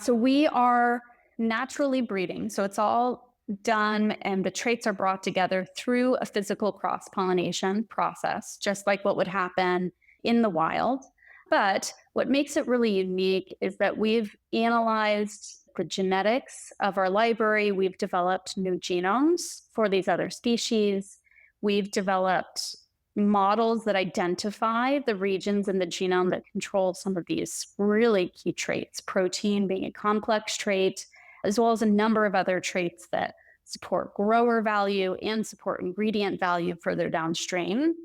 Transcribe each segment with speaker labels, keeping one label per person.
Speaker 1: So we are naturally breeding. So it's all done and the traits are brought together through a physical cross-pollination process, just like what would happen in the wild. But what makes it really unique is that we've analyzed the genetics of our library. We've developed new genomes for these other species. We've developed models that identify the regions in the genome that control some of these really key traits, protein being a complex trait, as well as a number of other traits that support grower value and support ingredient value further downstream.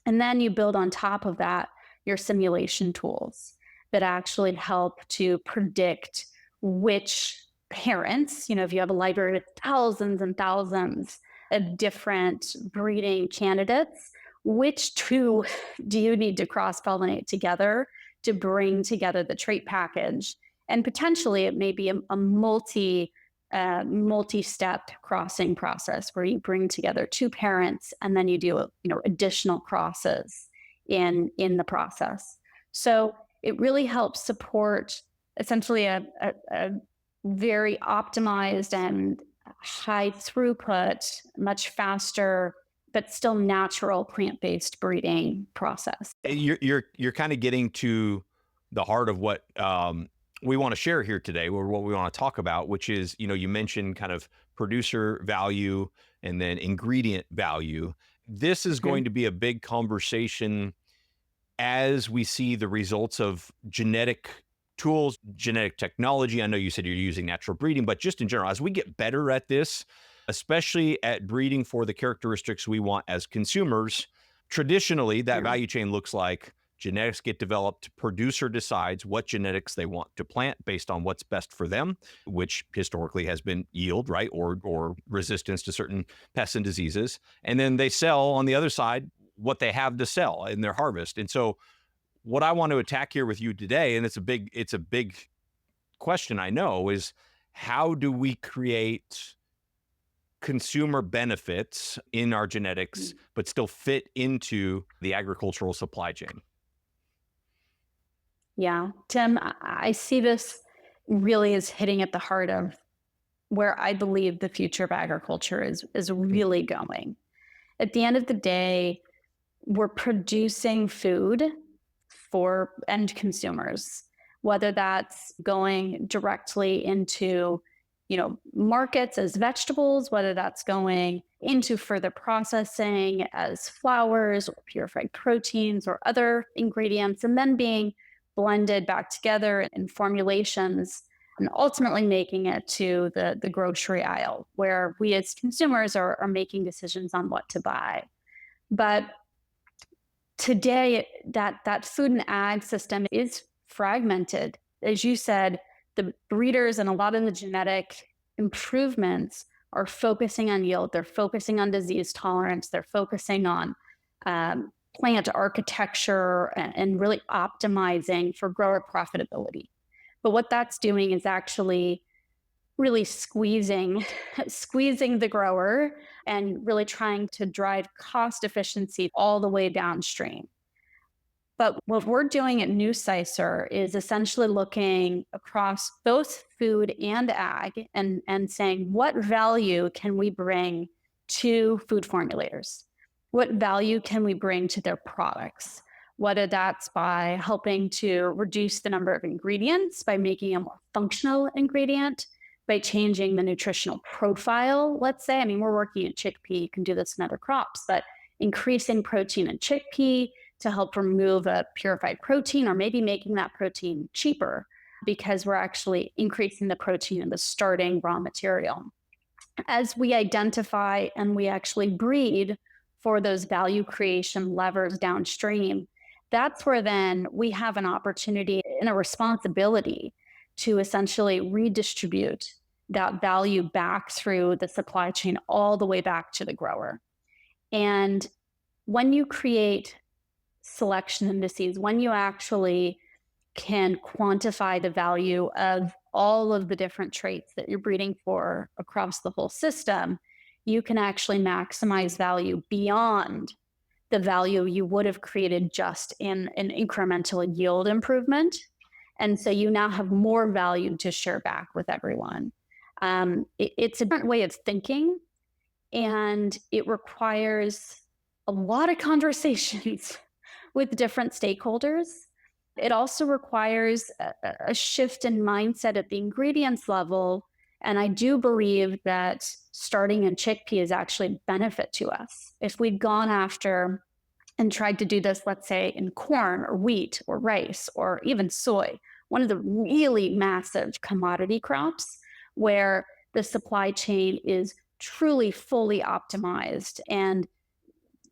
Speaker 1: And then you build on top of that your simulation tools that actually help to predict which parents, if you have a library with thousands and thousands of different breeding candidates, which two do you need to cross-pollinate together to bring together the trait package? And potentially it may be a multi-step crossing process where you bring together two parents and then you do additional crosses in the process. So it really helps support essentially a very optimized and high throughput, much faster, but still natural plant-based breeding process.
Speaker 2: You're kind of getting to the heart of what we want to share here today, or what we want to talk about, which is, you mentioned kind of producer value and then ingredient value. This is going to be a big conversation as we see the results of genetic tools, genetic technology. I know you said you're using natural breeding, but just in general, as we get better at this, especially at breeding for the characteristics we want as consumers, traditionally that value chain looks like genetics get developed, producer decides what genetics they want to plant based on what's best for them, which historically has been yield, right? Or resistance to certain pests and diseases. And then they sell on the other side what they have to sell in their harvest. And so what I want to attack here with you today, and it's a big question, I know, is how do we create consumer benefits in our genetics, but still fit into the agricultural supply chain?
Speaker 1: Yeah, Tim, I see this really as hitting at the heart of where I believe the future of agriculture is really going. At the end of the day, we're producing food for end consumers, whether that's going directly into markets as vegetables, whether that's going into further processing as flours or purified proteins or other ingredients, and then being blended back together in formulations and ultimately making it to the grocery aisle where we as consumers are making decisions on what to buy. But today, that food and ag system is fragmented. As you said, the breeders and a lot of the genetic improvements are focusing on yield. They're focusing on disease tolerance. They're focusing on plant architecture and really optimizing for grower profitability. But what that's doing is actually really squeezing the grower and really trying to drive cost efficiency all the way downstream. But what we're doing at NuCicer is essentially looking across both food and ag and saying, what value can we bring to food formulators? What value can we bring to their products? Whether that's by helping to reduce the number of ingredients, by making a more functional ingredient, by changing the nutritional profile, let's say. I mean, we're working at chickpea, you can do this in other crops, but increasing protein in chickpea to help remove a purified protein, or maybe making that protein cheaper because we're actually increasing the protein in the starting raw material. As we identify and we actually breed for those value creation levers downstream, that's where then we have an opportunity and a responsibility to essentially redistribute that value back through the supply chain all the way back to the grower. And when you create selection indices, when you actually can quantify the value of all of the different traits that you're breeding for across the whole system, you can actually maximize value beyond the value you would have created just in an incremental yield improvement. And so you now have more value to share back with everyone. It's a different way of thinking, and it requires a lot of conversations with different stakeholders. It also requires a shift in mindset at the ingredients level. And I do believe that starting in chickpea is actually a benefit to us. If we'd gone after and tried to do this, let's say, in corn or wheat or rice or even soy, one of the really massive commodity crops where the supply chain is truly fully optimized and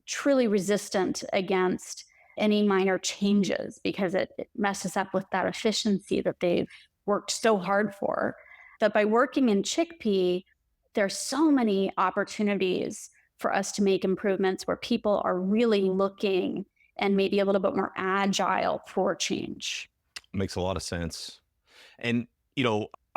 Speaker 1: truly resistant against any minor changes because it messes up with that efficiency that they've worked so hard for. That by working in chickpea, there's so many opportunities for us to make improvements where people are really looking and maybe a little bit more agile for change.
Speaker 2: Makes a lot of sense. And,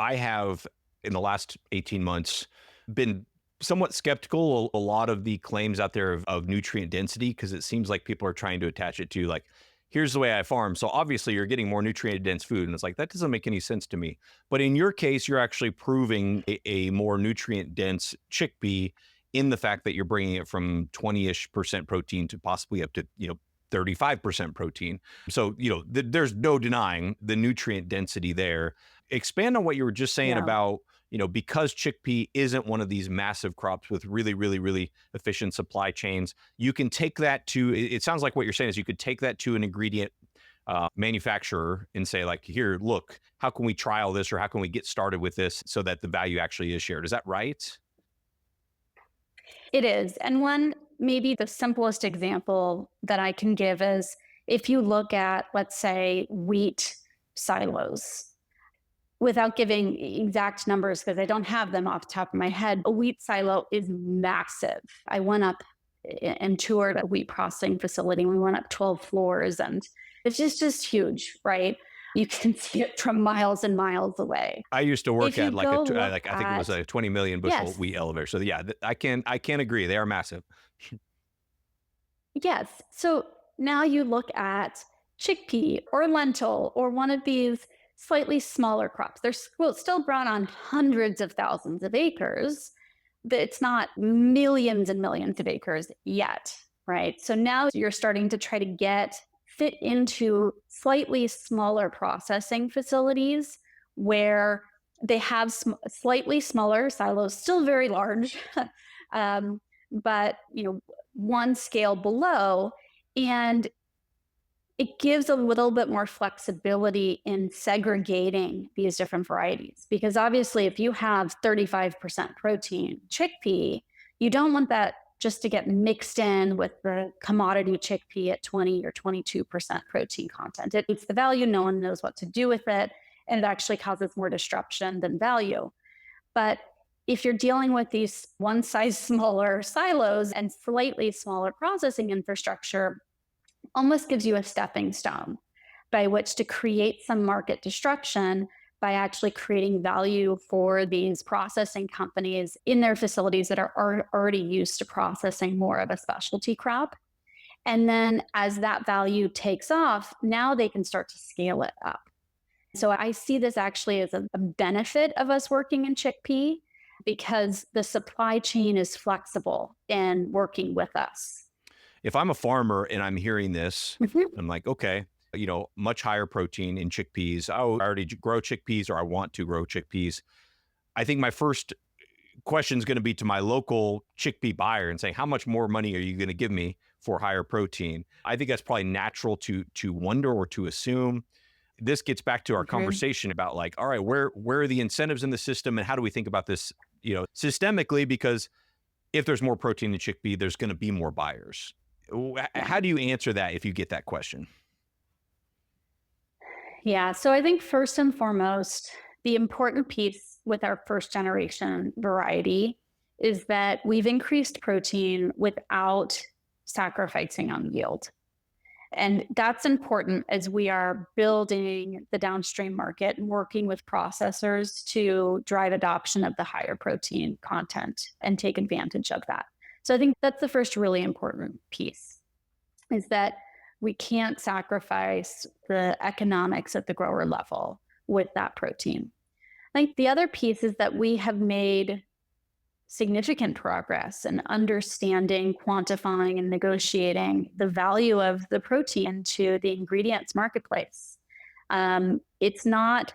Speaker 2: I have in the last 18 months been somewhat skeptical a lot of the claims out there of nutrient density, because it seems like people are trying to attach it to like, here's the way I farm. So obviously you're getting more nutrient dense food. And it's like, that doesn't make any sense to me. But in your case, you're actually proving a more nutrient dense chickpea in the fact that you're bringing it from 20-ish% protein to possibly up to, 35% protein. So, there's no denying the nutrient density there. Expand on what you were just saying
Speaker 1: Yeah.
Speaker 2: about, because chickpea isn't one of these massive crops with really, really, really efficient supply chains, you can take that to, it sounds like what you're saying is you could take that to an ingredient manufacturer and say like, here, look, how can we trial this or how can we get started with this so that the value actually is shared? Is that right?
Speaker 1: It is. And one, maybe the simplest example that I can give is if you look at, let's say, wheat silos, without giving exact numbers because I don't have them off the top of my head, a wheat silo is massive. I went up and toured a wheat processing facility. We went up 12 floors and it's just huge, right? You can see it from miles and miles away.
Speaker 2: I used to work
Speaker 1: If
Speaker 2: at
Speaker 1: you
Speaker 2: like
Speaker 1: go look
Speaker 2: like I think it was
Speaker 1: at,
Speaker 2: a 20 million bushel
Speaker 1: yes,
Speaker 2: wheat elevator. So yeah, I can agree. They are massive.
Speaker 1: yes. So now you look at chickpea or lentil or one of these slightly smaller crops. They're still grown on hundreds of thousands of acres, but it's not millions and millions of acres yet, right? So now you're starting to try to fit into slightly smaller processing facilities where they have slightly smaller silos, still very large, um, but one scale below, and it gives a little bit more flexibility in segregating these different varieties. Because obviously, if you have 35% protein chickpea, you don't want that just to get mixed in with the commodity chickpea at 20 or 22% protein content. It eats the value, no one knows what to do with it, and it actually causes more disruption than value. But if you're dealing with these one size smaller silos and slightly smaller processing infrastructure, almost gives you a stepping stone by which to create some market destruction by actually creating value for these processing companies in their facilities that are already used to processing more of a specialty crop. And then as that value takes off, now they can start to scale it up. So I see this actually as a benefit of us working in chickpea because the supply chain is flexible and working with us.
Speaker 2: If I'm a farmer and I'm hearing this,
Speaker 1: Mhm.
Speaker 2: I'm like, okay, much higher protein in chickpeas. Oh, I already grow chickpeas or I want to grow chickpeas. I think my first question is going to be to my local chickpea buyer and saying, how much more money are you going to give me for higher protein? I think that's probably natural to wonder or to assume. This gets back to our
Speaker 1: Mhm.
Speaker 2: conversation about like, all right, where are the incentives in the system and how do we think about this, systemically? Because if there's more protein in chickpea, there's going to be more buyers.
Speaker 1: Yeah.
Speaker 2: How do you answer that if you get that question?
Speaker 1: Yeah. So I think first and foremost, the important piece with our first generation variety is that we've increased protein without sacrificing on yield. And that's important as we are building the downstream market and working with processors to drive adoption of the higher protein content and take advantage of that. So I think that's the first really important piece is that We can't sacrifice the economics at the grower level with that protein. I think the other piece is that we have made significant progress in understanding, quantifying, and negotiating the value of the protein to the ingredients marketplace. It's not,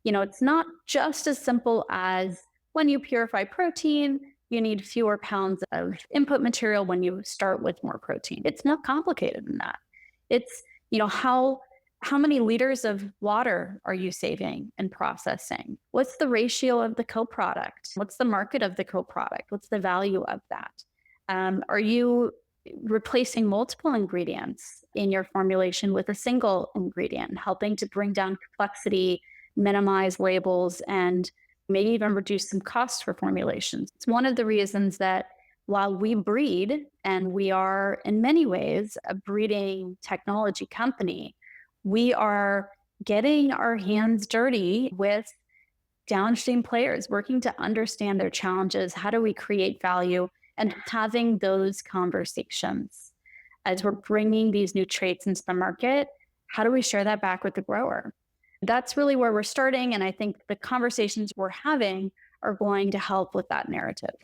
Speaker 1: it's not just as simple as when you purify protein, you need fewer pounds of input material when you start with more protein. It's not complicated than that. It's, how many liters of water are you saving and processing? What's the ratio of the co-product? What's the market of the co-product? What's the value of that? Are you replacing multiple ingredients in your formulation with a single ingredient, helping to bring down complexity, minimize labels, and maybe even reduce some costs for formulations? It's one of the reasons that while we breed, and we are in many ways a breeding technology company, we are getting our hands dirty with downstream players, working to understand their challenges. How do we create value? And having those conversations as we're bringing these new traits into the market. How do we share that back with the grower? That's really where we're starting. And I think the conversations we're having are going to help with that narrative.